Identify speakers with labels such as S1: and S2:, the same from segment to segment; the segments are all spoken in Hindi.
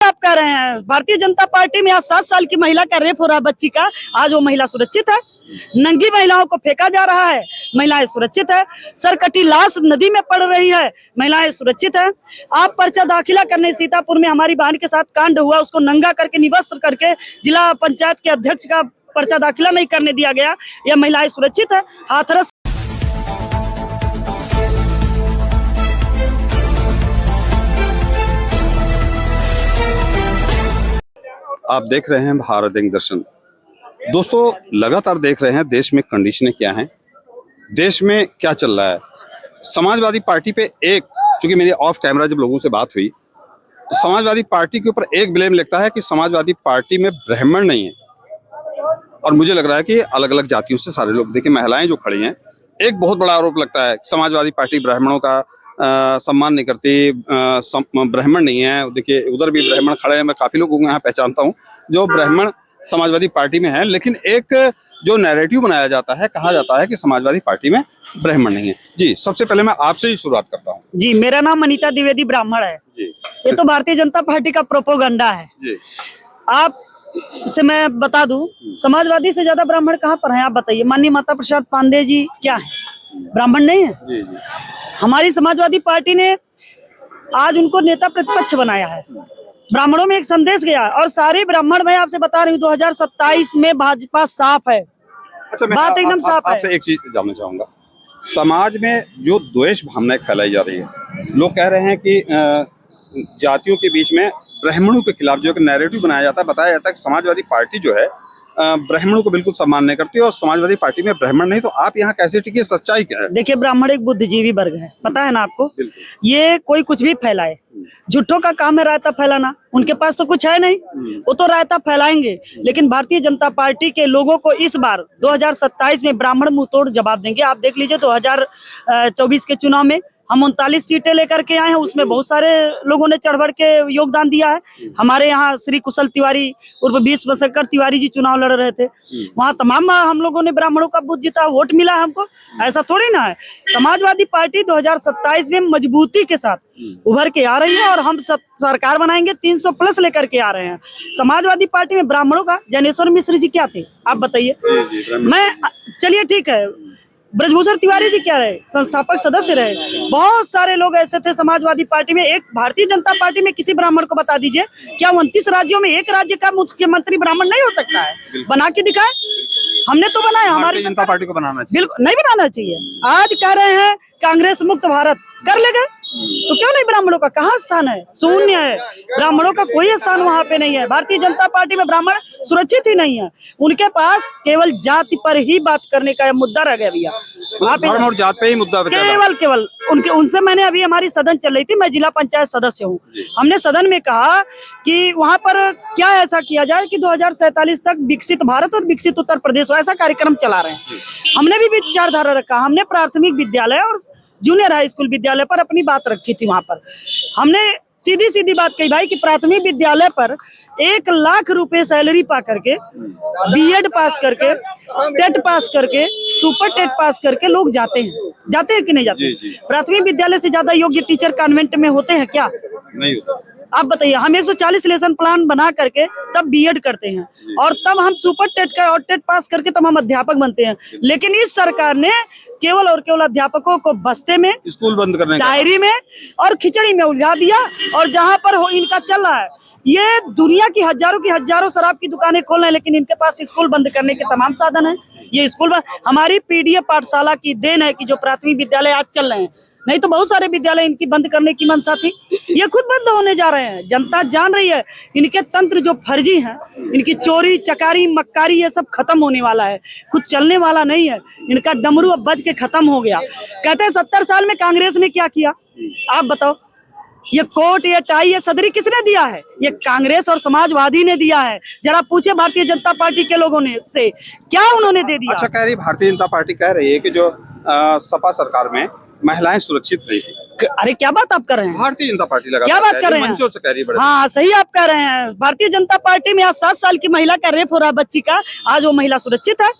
S1: आप कह रहे हैं? भारतीय जनता पार्टी में आज 7 साल की महिला का रेप हो रहा है, बच्ची का, आज वो महिला सुरक्षित है? नंगी महिलाओं को फेंका जा रहा है, महिलाएं सुरक्षित है? सरकटी लाश नदी में पड़ रही है, महिलाएं सुरक्षित है? आप पर्चा दाखिला करने सीतापुर में हमारी बहन के साथ कांड हुआ, उसको नंगा करके निवस्त्र करके जिला पंचायत के अध्यक्ष का पर्चा दाखिला नहीं करने दिया गया, यह महिलाएं सुरक्षित है? हाथरस
S2: आप देख रहे हैं भारत एक दर्शन। दोस्तों, लगातार देख रहे हैं देश में कंडीशनें क्या हैं, देश में क्या चल रहा है। समाजवादी पार्टी पे चूंकि मेरी ऑफ कैमरा जब लोगों से बात हुई तो समाजवादी पार्टी के ऊपर एक ब्लेम लगता है कि समाजवादी पार्टी में ब्राह्मण नहीं है, और मुझे लग रहा है कि अलग अलग जातियों से सारे लोग, देखिए महिलाएं जो खड़ी हैं, एक बहुत बड़ा आरोप लगता है समाजवादी पार्टी ब्राह्मणों का सम्मान नहीं करती, ब्राह्मण नहीं है। देखिए उधर भी ब्राह्मण खड़े हैं, मैं काफी लोगों को यहाँ पहचानता हूँ जो ब्राह्मण समाजवादी पार्टी में है, लेकिन एक जो नैरेटिव बनाया जाता है, कहा जाता है कि समाजवादी पार्टी में ब्राह्मण नहीं है। जी, सबसे पहले मैं आपसे ही शुरुआत करता हूँ।
S1: जी, मेरा नाम अनीता द्विवेदी ब्राह्मण है
S2: जी।
S1: ये तो भारतीय जनता पार्टी का प्रोपोगंडा है
S2: जी।
S1: आप से मैं बता दूं, समाजवादी से ज्यादा ब्राह्मण कहाँ पर हैं? आप बताइए। माननीय माता प्रसाद पांडे जी क्या है? ब्राह्मण नहीं है?
S2: जी जी।
S1: हमारी समाजवादी पार्टी ने आज उनको नेता प्रतिपक्ष बनाया है, ब्राह्मणों में एक संदेश गया है, और सारे ब्राह्मण, मैं आपसे बता रही हूँ 2027 में भाजपा साफ है।
S2: अच्छा, मैं
S1: बात एकदम साफ है।
S2: आपसे एक चीज जानना चाहूंगा, समाज में जो द्वेष भावनाएं फैलाई जा रही है, लोग कह रहे हैं कि जातियों के बीच में ब्राह्मणों के खिलाफ जो एक नैरेटिव बनाया जाता है, बताया जाता है कि समाजवादी पार्टी जो है ब्राह्मणों को बिल्कुल सम्मान नहीं करती, और समाजवादी पार्टी में ब्राह्मण नहीं, तो आप यहाँ कैसे टिके? सच्चाई क्या है? देखिए,
S1: ब्राह्मण एक बुद्धिजीवी वर्ग है, पता है ना आपको? ये कोई कुछ भी फैलाए, झूठों का काम है रायता फैलाना, उनके पास तो कुछ है नहीं, वो तो रायता फैलाएंगे। लेकिन भारतीय जनता पार्टी के लोगों को इस बार 2027 में ब्राह्मण मुंह तोड़ जवाब देंगे। आप देख लीजिए 2024 के चुनाव में हम 39 सीटें लेकर के आए हैं, उसमें बहुत सारे लोगों ने चढ़ बढ़ के योगदान दिया है। हमारे यहाँ श्री कुशल तिवारी उर्फ 20 बसकर तिवारी जी चुनाव लड़ रहे थे, वहाँ तमाम हम लोगों ने ब्राह्मणों का बूथ जीता, वोट मिला हमको। ऐसा थोड़ी ना है। समाजवादी पार्टी 2027 में मजबूती के साथ उभर के आ रही है, और हम सरकार बनाएंगे, 300 प्लस लेकर के आ रहे हैं। समाजवादी पार्टी में ब्राह्मणों का, ज्ञानेश्वर मिश्र जी क्या थे आप बताइए? चलिए ठीक है, ब्रजभूषण तिवारी जी क्या रहे? संस्थापक सदस्य रहे। बहुत सारे लोग ऐसे थे समाजवादी पार्टी में। एक भारतीय जनता पार्टी में किसी ब्राह्मण को बता दीजिए, क्या 29 राज्यों में एक राज्य का मुख्यमंत्री ब्राह्मण नहीं हो सकता है? बना के दिखाए, हमने तो बनाया। हमारी जनता पार्टी को बनाना चाहिए, बिल्कुल नहीं बनाना चाहिए। आज कह रहे हैं कांग्रेस मुक्त भारत, कर लेगा तो क्यों नहीं? ब्राह्मणों का कहाँ स्थान है? शून्य है, ब्राह्मणों का कोई स्थान वहाँ पे नहीं है। भारतीय जनता पार्टी में ब्राह्मण सुरक्षित ही नहीं है, उनके पास केवल जाति पर ही बात करने का मुद्दा रह गया भैया।
S2: धर्म और जात पे ही मुद्दा
S1: केवल उनसे मैंने अभी, हमारी सदन चल रही थी, मैं जिला पंचायत सदस्य हूँ, हमने सदन में कहा कि वहाँ पर क्या ऐसा किया जाए कि 2047 तक विकसित भारत और विकसित उत्तर प्रदेश हो, ऐसा कार्यक्रम चला रहे हैं। हमने भी विचारधारा रखा, हमने प्राथमिक विद्यालय और जूनियर हाई स्कूल विद्यालय पर अपनी बात रखी थी। वहां पर हमने सीधी सीधी बात कही भाई कि प्राथमिक विद्यालय पर 1 लाख रुपए सैलरी पा करके, बीएड पास करके, टेट पास करके, सुपर टेट पास करके लोग जाते हैं कि नहीं जाते? प्राथमिक विद्यालय से ज्यादा योग्य टीचर कॉन्वेंट में होते हैं क्या? नहीं होता। आप बताइए, हम 140 लेसन प्लान बना करके तब बीएड करते हैं, और तब हम सुपर टेट का और टेट पास करके तब हम अध्यापक बनते हैं। लेकिन इस सरकार ने केवल और केवल अध्यापकों को बस्ते में, स्कूल बंद करने, डायरी में और खिचड़ी में उलझा दिया। और जहां पर इनका चल रहा है, ये दुनिया की हजारों शराब की दुकानें खोल रहे हैं, लेकिन इनके पास स्कूल बंद करने के तमाम साधन है। ये स्कूल हमारी पीडीएफ पाठशाला की देन है कि जो प्राथमिक विद्यालय आज चल रहे हैं, नहीं तो बहुत सारे विद्यालय इनकी बंद करने की मंशा थी, ये खुद बंद होने जा रहे हैं। जनता जान रही है इनके तंत्र जो फर्जी हैं, इनकी चोरी चकारी मक्कारी ये सब खत्म होने वाला है, कुछ चलने वाला नहीं है। इनका डमरू अब बज के खत्म हो गया। कहते हैं 70 साल में कांग्रेस ने क्या किया? आप बताओ। ये कोट, ये टाई, ये सदरी किसने दिया है? ये कांग्रेस और समाजवादी ने दिया है। जरा पूछे भारतीय जनता पार्टी के लोगों ने से, क्या उन्होंने दे दिया?
S2: अच्छा, कह रही भारतीय जनता पार्टी कह रही है कि जो सपा सरकार में महिलाएं सुरक्षित नहीं थी,
S1: अरे क्या बात आप कर रहे हैं?
S2: भारतीय जनता पार्टी लगा
S1: क्या बात कर रहे हैं?
S2: मंचों से कह रही है बड़े।
S1: हाँ सही आप कह रहे हैं। भारतीय जनता पार्टी में आज 7 साल की महिला का रेप हो रहा है, बच्ची का। आज वो महिला सुरक्षित है?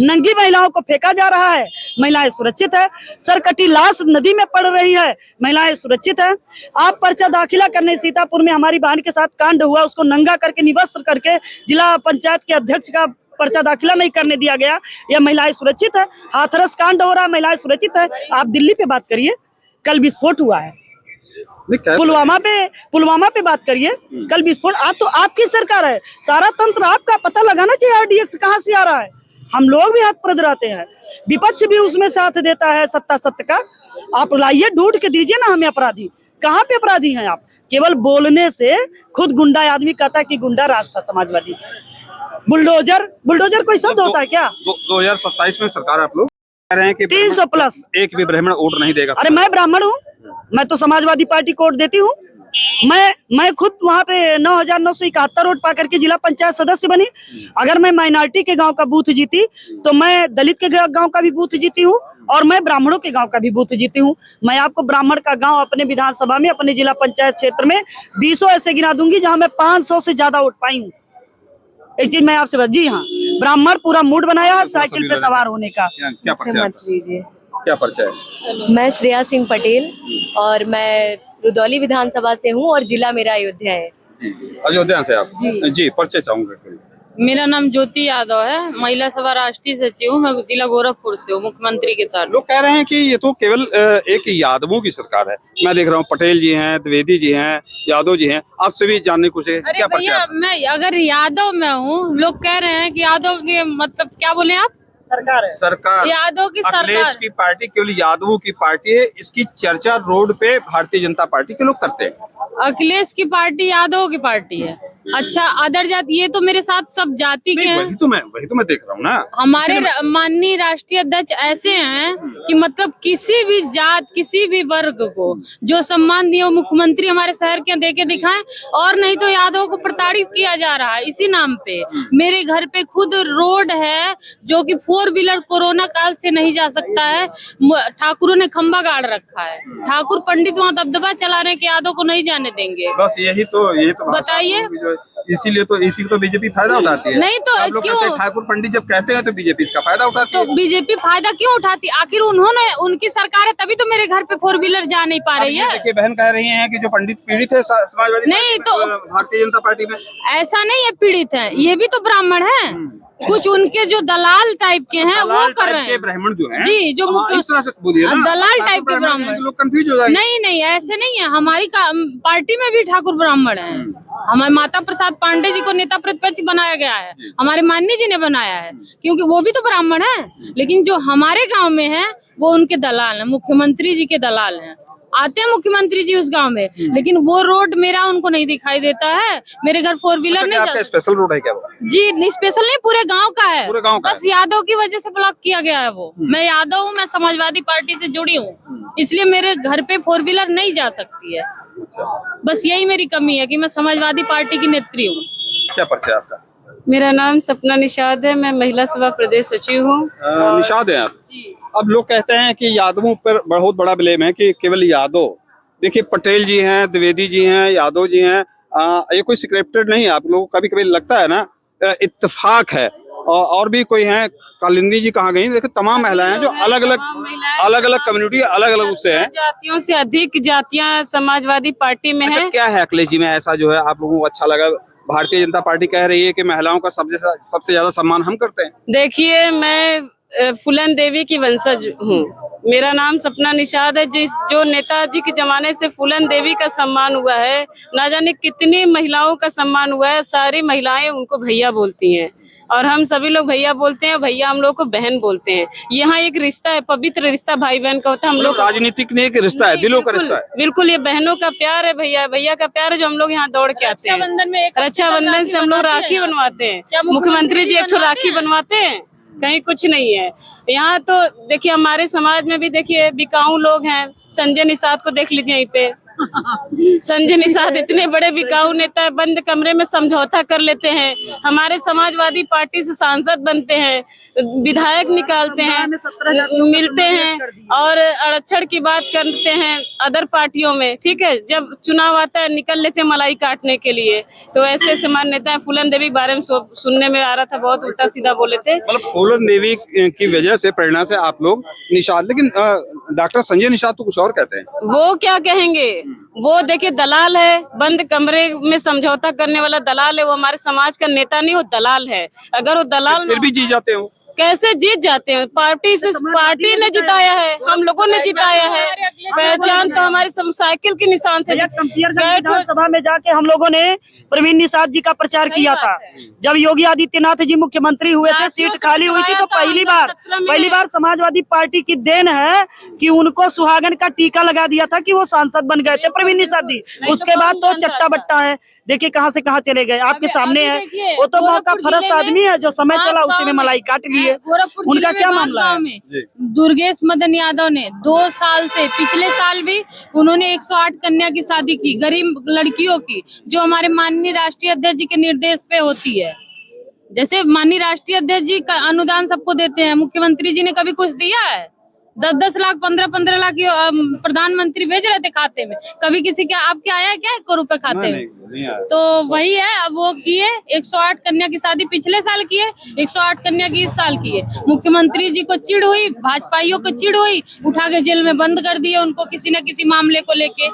S1: नंगी महिलाओं को फेंका जा रहा है, महिलाएं सुरक्षित है। सरकटी लाश नदी में पड़ रही है, महिलाएं सुरक्षित है। आप पर्चा दाखिला करने सीतापुर में हमारी बहन के साथ कांड हुआ, उसको नंगा करके निवस्त्र करके जिला पंचायत के अध्यक्ष का पर्चा दाखिला नहीं करने दिया गया, यह महिलाएं सुरक्षित है। हाथरस कांड हो रहा है, महिलाएं सुरक्षित है। आप दिल्ली पे बात करिए, कल विस्फोट हुआ है। पुलवामा पे बात करिए, कल विस्फोट। आप तो आपकी सरकार है, सारा तंत्र आपका, पता लगाना चाहिए आरडीएक्स कहाँ से आ रहा है। हम लोग भी हतप्रद रहते हैं, विपक्ष भी उसमें साथ देता है सत्ता सत्य का। आप लाइए, ढूंढ के दीजिए ना हमें अपराधी, कहाँ पे अपराधी हैं आप? केवल बोलने से खुद गुंडा आदमी कहता है कि गुंडा राज था समाजवादी। बुलडोजर कोई शब्द होता है क्या?
S2: 2027 में सरकार आप लोग कह रहे हैं कि
S1: 300 प्लस
S2: एक भी ब्राह्मण वोट नहीं देगा।
S1: अरे मैं ब्राह्मण हूँ, मैं तो समाजवादी पार्टी को वोट देती हूँ। मैं खुद वहाँ पे 9,971 वोट पा करके जिला पंचायत सदस्य बनी। अगर मैं माइनॉरिटी के गांव का बूथ जीती तो मैं दलित के गांव का भी बूथ जीती हूँ और मैं ब्राह्मणों के गांव का भी बूथ जीती हूँ। मैं आपको ब्राह्मण का गांव अपने विधानसभा में, अपने जिला पंचायत क्षेत्र में 20 ऐसे गिना दूंगी जहाँ मैं 500 से ज्यादा वोट पाई हूँ। एक चीज मैं आपसे जी हाँ, ब्राह्मण पूरा मूड बनाया है साइकिल पे सवार होने का।
S2: क्या परिचय?
S3: मत लीजिए।
S2: क्या परिचय है?
S3: मैं श्रेया सिंह पटेल और मैं रुदौली विधानसभा से हूँ और जिला मेरा अयोध्या है।
S2: अयोध्या से आप? जी परिचय चाहूंगा।
S4: मेरा नाम ज्योति यादव है, महिला सभा राष्ट्रीय सचिव हूँ। मैं जिला गोरखपुर से हूँ, मुख्यमंत्री के साथ।
S2: लोग कह रहे हैं कि ये तो केवल एक यादवों की सरकार है। मैं देख रहा हूँ पटेल जी हैं, द्विवेदी जी हैं, यादव जी हैं। आपसे भी जानने को से
S4: अरे
S2: क्या परिचय?
S4: भैया, मैं अगर यादव में हूँ, लोग कह रहे हैं कि यादव के मतलब क्या बोले आप?
S1: सरकार है,
S2: सरकार
S4: यादव की
S2: अखिलेश
S4: सरकार
S2: की पार्टी केवल यादवों की पार्टी है। इसकी चर्चा रोड पे भारतीय जनता पार्टी के लोग करते हैं।
S4: अखिलेश की पार्टी यादव की पार्टी है। अच्छा, अदर जाति, ये तो मेरे साथ सब जाति के हैं।
S2: वही तो मैं देख रहा हूँ ना।
S4: हमारे माननीय राष्ट्रीय अध्यक्ष ऐसे हैं कि मतलब किसी भी जात, किसी भी वर्ग को जो सम्मान दिया मुख्यमंत्री हमारे शहर के दे के दिखाएं। और नहीं तो यादव को प्रताड़ित किया जा रहा है इसी नाम पे। मेरे घर पे खुद रोड है जो कि 4 व्हीलर कोरोना काल से नहीं जा सकता है। ठाकुरों ने खंबा गाड़ रखा है, ठाकुर पंडित वहाँ दबदबा चला रहे हैं कि यादव को नहीं जाने देंगे।
S2: बस यही तो
S4: बताइए।
S2: इसीलिए तो इसी को बीजेपी फायदा उठाती है।
S4: नहीं तो
S2: आप लोग कहते हैं ठाकुर पंडित जब कहते हैं तो बीजेपी इसका फायदा उठाती है।
S4: तो बीजेपी फायदा क्यों उठाती? आखिर उन्होंने, उनकी सरकार है तभी तो मेरे घर पे 4 व्हीलर जा नहीं पा रही है।
S2: देखिए बहन कह रही हैं कि जो पंडित पीड़ित है समाजवादी
S4: नहीं तो
S2: भारतीय जनता पार्टी में,
S4: ऐसा नहीं है पीड़ित है, ये भी तो ब्राह्मण है। कुछ उनके जो दलाल टाइप के हैं वो कर रहे हैं।
S2: ब्राह्मण जो हैं
S4: जी, जो
S2: इस तरह से बोलिए ना,
S4: दलाल टाइप के ब्राह्मण।
S2: लोग कंफ्यूज हो जाएंगे।
S4: नहीं ऐसे नहीं है, हमारी पार्टी में भी ठाकुर ब्राह्मण है। हमारे माता प्रसाद पांडे जी को नेता प्रतिपक्ष बनाया गया है, हमारे माननीय जी ने बनाया है, क्योंकि वो भी तो ब्राह्मण है। लेकिन जो हमारे गांव में है वो उनके दलाल है, मुख्यमंत्री जी के दलाल हैं। आते हैं मुख्यमंत्री जी उस गांव में, लेकिन वो रोड मेरा उनको नहीं दिखाई देता है। मेरे घर 4 व्हीलर नहीं जाता।
S2: स्पेशल रोड है क्या वो?
S4: जी स्पेशल नहीं, पूरे गांव का है।
S2: पूरे गांव का
S4: बस यादव की वजह से ब्लॉक किया गया है वो। मैं यादव हूँ, मैं समाजवादी पार्टी से जुड़ी हूँ, इसलिए मेरे घर पे 4 व्हीलर नहीं जा सकती है। बस यही मेरी कमी है कि मैं समाजवादी पार्टी की नेत्री हूँ।
S2: क्या परिचय आपका?
S5: मेरा नाम सपना निषाद है, मैं महिला सभा प्रदेश सचिव हूँ।
S2: निषाद है आप? अब लोग कहते हैं कि यादवों पर बहुत बड़ा ब्लेम है कि केवल यादव। देखिए पटेल जी हैं, द्विवेदी जी हैं, यादव जी हैं। ये कोई स्क्रिप्टेड नहीं है। आप लोगों को कभी कभी लगता है ना इत्तेफाक है। और भी कोई हैं, कालिंदी जी कहाँ गई? देखिए तमाम महिलाएं जो अलग अलग कम्युनिटी, अलग अलग उससे हैं।
S5: जातियों से अधिक जातियां समाजवादी पार्टी में हैं।
S2: क्या है अखिलेश जी में ऐसा जो है आप लोगों को अच्छा लगा? भारतीय जनता पार्टी कह रही है कि महिलाओं का सबसे ज्यादा सम्मान हम करते हैं।
S5: देखिए, मैं फूलन देवी की वंशज हूँ। मेरा नाम सपना निषाद है। जो नेताजी के जमाने से फूलन देवी का सम्मान हुआ है, ना जाने कितनी महिलाओं का सम्मान हुआ है। सारी महिलाएं उनको भैया बोलती हैं और हम सभी लोग भैया बोलते हैं। भैया हम लोग को बहन बोलते हैं। यहाँ एक रिश्ता है, पवित्र रिश्ता भाई बहन का होता है। हम लोग
S2: राजनीतिक नहीं, एक रिश्ता है, दिलों का रिश्ता है।
S5: बिल्कुल, ये बहनों का प्यार है, भैया का प्यार है, जो हम लोग यहाँ दौड़ के आते हैं। रक्षाबंधन से हम लोग राखी बनवाते हैं। मुख्यमंत्री जी एक ठो राखी बनवाते हैं, कहीं कुछ नहीं है यहाँ। तो देखिए हमारे समाज में भी देखिए बिकाऊ लोग हैं। संजय निषाद को देख लीजिए यहीं पे। संजय निषाद इतने बड़े बिकाऊ नेता है, बंद कमरे में समझौता कर लेते हैं। हमारे समाजवादी पार्टी से सांसद बनते हैं, विधायक निकालते हैं, मिलते हैं और आरक्षण की बात करते हैं अदर पार्टियों में, ठीक है। जब चुनाव आता है निकल लेते हैं मलाई काटने के लिए। तो ऐसे ऐसे मान नेता है। फूलन देवी के बारे में सुनने में आ रहा था, बहुत उल्टा सीधा बोले थे।
S2: मतलब फूलन देवी की वजह से, प्रेरणा से आप लोग निषाद, लेकिन डॉक्टर संजय निषाद तो कुछ और कहते हैं।
S5: वो क्या कहेंगे, वो देखिए दलाल है, बंद कमरे में समझौता करने वाला दलाल है। वो हमारे समाज का नेता नहीं, वो दलाल है। अगर वो दलाल
S2: फिर भी जीत जाते हो,
S5: कैसे जीत जाते हैं? पार्टी ने जिताया है, हम लोगों ने जिताया है। पहचान तो हमारी साइकिल के निशान से।
S1: विधानसभा में जाके हम लोगों ने प्रवीण निषाद जी का प्रचार किया था। जब योगी आदित्यनाथ जी मुख्यमंत्री हुए थे, सीट खाली हुई थी, तो पहली बार समाजवादी पार्टी की देन है कि उनको सुहागन का टीका लगा दिया था कि वो सांसद बन गए थे प्रवीण निषाद जी। उसके बाद तो चट्टा बट्टा है, देखिए कहाँ से कहाँ चले गए, आपके सामने है। वो तो मौका फरस्त आदमी है, जो समय चला उसी में मलाई काट ली। उनका क्या मामला है?
S4: दुर्गेश मदन यादव ने 2 साल से, पिछले साल भी उन्होंने 108 कन्या की शादी की, गरीब लड़कियों की, जो हमारे माननीय राष्ट्रीय अध्यक्ष जी के निर्देश पे होती है। जैसे माननीय राष्ट्रीय अध्यक्ष जी का अनुदान सबको देते हैं, मुख्यमंत्री जी ने कभी कुछ दिया है? 10-10 लाख 15-15 लाख प्रधानमंत्री भेज रहे थे खाते में, कभी किसी के आपके आया क्या 1 रुपए खाते में? तो वही है, अब वो किए 108 कन्या की शादी पिछले साल किए, 108 कन्या की इस साल किए। मुख्यमंत्री जी को चिढ़ हुई, भाजपाइयों को चिढ़ हुई, उठा के जेल में बंद कर दिए उनको किसी न किसी मामले को लेके।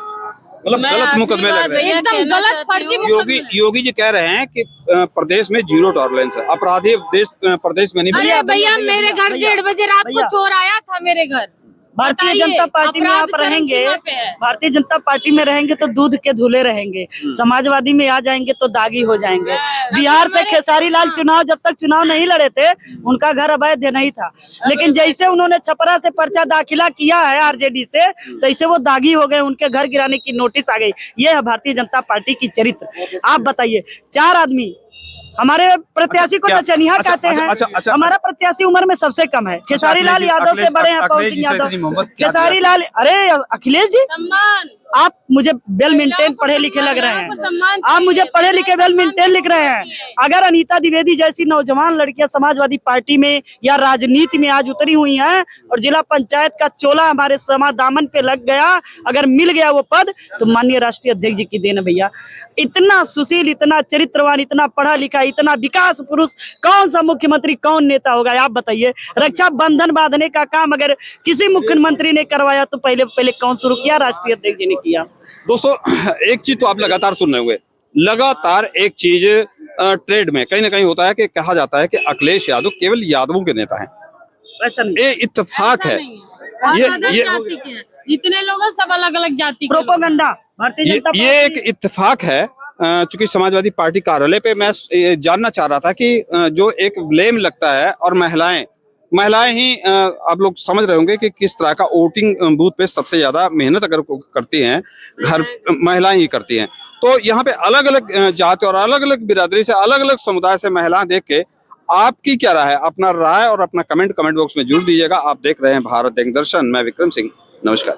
S2: मतलब गलत मुकदमे लग रहे हैं,
S4: एकदम गलत फर्जी।
S2: योगी जी कह रहे हैं कि प्रदेश में 0 टॉलरेंस है, अपराधी प्रदेश में नहीं।
S4: अरे भैया, मेरे घर 1:30 बजे रात को चोर आया था मेरे घर।
S1: भारतीय जनता पार्टी में आप रहेंगे, भारतीय जनता पार्टी में रहेंगे तो दूध के धुले रहेंगे, समाजवादी में आ जाएंगे तो दागी हो जाएंगे। बिहार से खेसारी लाल चुनाव, जब तक चुनाव नहीं लड़े थे उनका घर अवैध नहीं था, लेकिन जैसे उन्होंने छपरा से पर्चा दाखिला किया है आरजेडी से, तैसे वो दागी हो गए, उनके घर गिराने की नोटिस आ गई। ये है भारतीय जनता पार्टी की चरित्र। आप बताइए, 4 आदमी हमारे प्रत्याशी को नचनिया कहते हैं। हमारा प्रत्याशी उम्र में सबसे कम है, खेसारी लाल यादव से बड़े हैं पवन सिंह यादव, खेसारी लाल। अरे अखिलेश जी, आप मुझे वेल मेंटेन पढ़े लिखे लग रहे हैं, आप मुझे पढ़े लिखे वेल मेंटेन लिख रहे हैं। अगर अनीता द्विवेदी जैसी नौजवान लड़कियां समाजवादी पार्टी में या राजनीति में आज उतरी हुई हैं और जिला पंचायत का चोला हमारे दामन पे लग गया, अगर मिल गया वो पद, तो माननीय राष्ट्रीय अध्यक्ष जी की देन है भैया। इतना सुशील, इतना चरित्रवान, इतना पढ़ा लिखा, इतना विकास पुरुष कौन सा मुख्यमंत्री, कौन नेता होगा? आप बताइए। रक्षा बंधन बांधने का काम अगर किसी मुख्यमंत्री ने करवाया तो पहले कौन शुरू किया? राष्ट्रीय अध्यक्ष जी ने किया।
S2: दोस्तों, एक चीज तो आप लगातार सुन रहे होंगे, लगातार एक चीज ट्रेड में कहीं ना कहीं होता है कि कहा जाता है कि अखिलेश यादव केवल यादवों के नेता हैं।
S1: ऐसा नहीं,
S2: ये इत्तेफाक है।
S4: ये इतने लोग सब अलग अलग जाति,
S1: प्रोपोगंडा भारतीय जनता पार्टी।
S2: ये एक इत्तेफाक है। चूंकि समाजवादी पार्टी कार्यालय पे मैं जानना चाह रहा था कि जो एक ब्लेम लगता है, और महिलाएं ही आप लोग समझ रहे होंगे कि किस तरह का वोटिंग बूथ पे सबसे ज्यादा मेहनत अगर करती हैं, घर महिलाएं ही करती हैं। तो यहाँ पे अलग अलग जाति और अलग अलग बिरादरी से, अलग अलग समुदाय से महिलाएं देख के आपकी क्या राय है? अपना राय और अपना कमेंट बॉक्स में जरूर दीजिएगा। आप देख रहे हैं भारत एक दर्शन, मैं विक्रम सिंह, नमस्कार।